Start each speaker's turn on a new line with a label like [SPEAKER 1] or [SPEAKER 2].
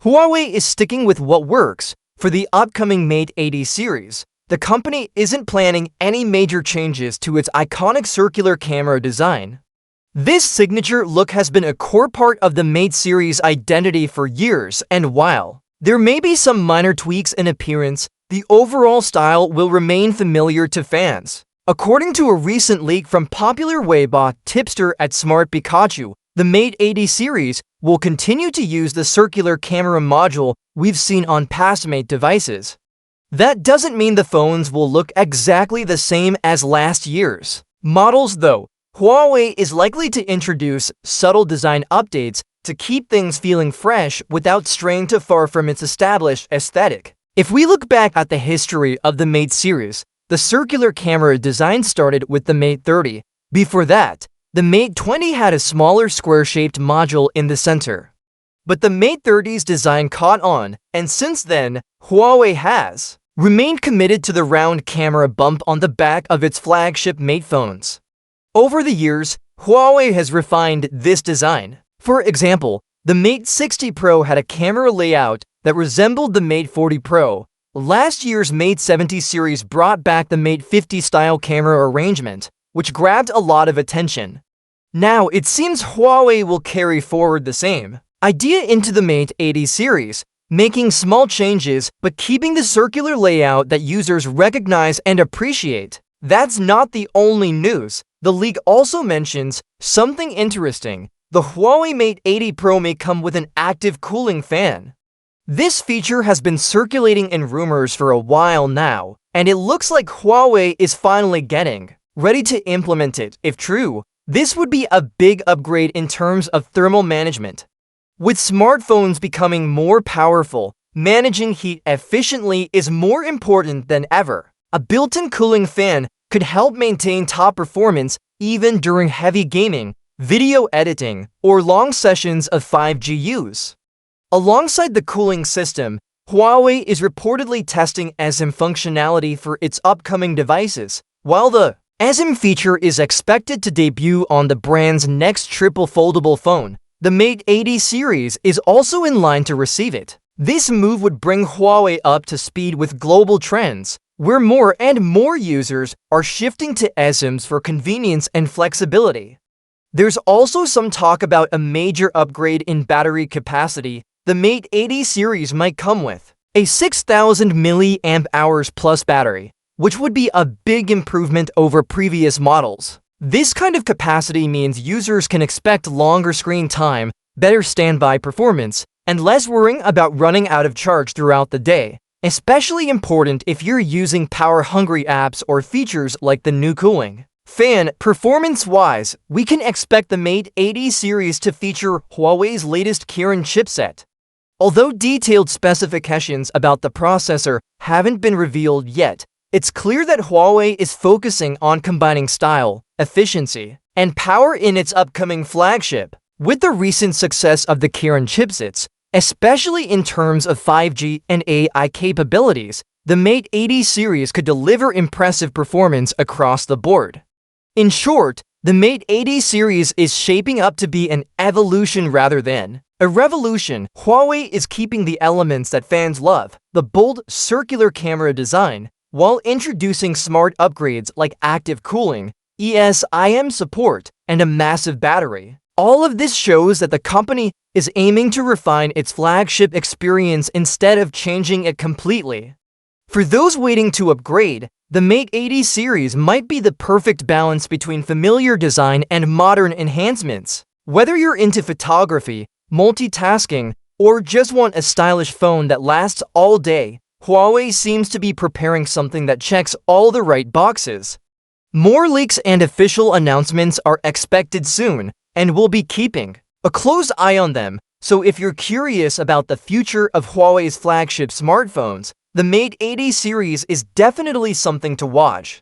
[SPEAKER 1] Huawei is sticking with what works. For the upcoming Mate 80 series, the company isn't planning any major changes to its iconic circular camera design. This signature look has been a core part of the Mate series' identity for years, and while there may be some minor tweaks in appearance, the overall style will remain familiar to fans. According to a recent leak from popular Weibo tipster at Smart Pikachu, the Mate 80 series will continue to use the circular camera module we've seen on past Mate devices. That doesn't mean the phones will look exactly the same as last year's models, though. Huawei is likely to introduce subtle design updates to keep things feeling fresh without straying too far from its established aesthetic. If we look back at the history of the Mate series, the circular camera design started with the Mate 30. Before that, the Mate 20 had a smaller square-shaped module in the center. But the Mate 30's design caught on, and since then, Huawei has remained committed to the round camera bump on the back of its flagship Mate phones. Over the years, Huawei has refined this design. For example, the Mate 60 Pro had a camera layout that resembled the Mate 40 Pro. Last year's Mate 70 series brought back the Mate 50 style camera arrangement, which grabbed a lot of attention. Now, it seems Huawei will carry forward the same idea into the Mate 80 series, making small changes but keeping the circular layout that users recognize and appreciate. That's not the only news. The leak also mentions something interesting. The Huawei Mate 80 Pro may come with an active cooling fan. This feature has been circulating in rumors for a while now, and it looks like Huawei is finally getting ready to implement it. If true, this would be a big upgrade in terms of thermal management. With smartphones becoming more powerful, managing heat efficiently is more important than ever. A built-in cooling fan could help maintain top performance even during heavy gaming, video editing, or long sessions of 5G use. Alongside the cooling system, Huawei is reportedly testing eSIM functionality for its upcoming devices. While the eSIM feature is expected to debut on the brand's next triple foldable phone, the Mate 80 series is also in line to receive it. This move would bring Huawei up to speed with global trends, where more and more users are shifting to eSIMs for convenience and flexibility. There's also some talk about a major upgrade in battery capacity. The Mate 80 series might come with a 6,000 mAh plus battery, which would be a big improvement over previous models. This kind of capacity means users can expect longer screen time, better standby performance, and less worrying about running out of charge throughout the day, especially important if you're using power-hungry apps or features like the new cooling fan. Performance-wise, we can expect the Mate 80 series to feature Huawei's latest Kirin chipset. Although detailed specifications about the processor haven't been revealed yet, it's clear that Huawei is focusing on combining style, efficiency, and power in its upcoming flagship. With the recent success of the Kirin chipsets, especially in terms of 5G and AI capabilities, the Mate 80 series could deliver impressive performance across the board. In short, the Mate 80 series is shaping up to be an evolution rather than a revolution. Huawei is keeping the elements that fans love, the bold circular camera design, while introducing smart upgrades like active cooling, eSIM support, and a massive battery. All of this shows that the company is aiming to refine its flagship experience instead of changing it completely. For those waiting to upgrade, the Mate 80 series might be the perfect balance between familiar design and modern enhancements. Whether you're into photography, multitasking, or just want a stylish phone that lasts all day, Huawei seems to be preparing something that checks all the right boxes. More leaks and official announcements are expected soon, and we'll be keeping a close eye on them. So if you're curious about the future of Huawei's flagship smartphones, the Mate 80 series is definitely something to watch.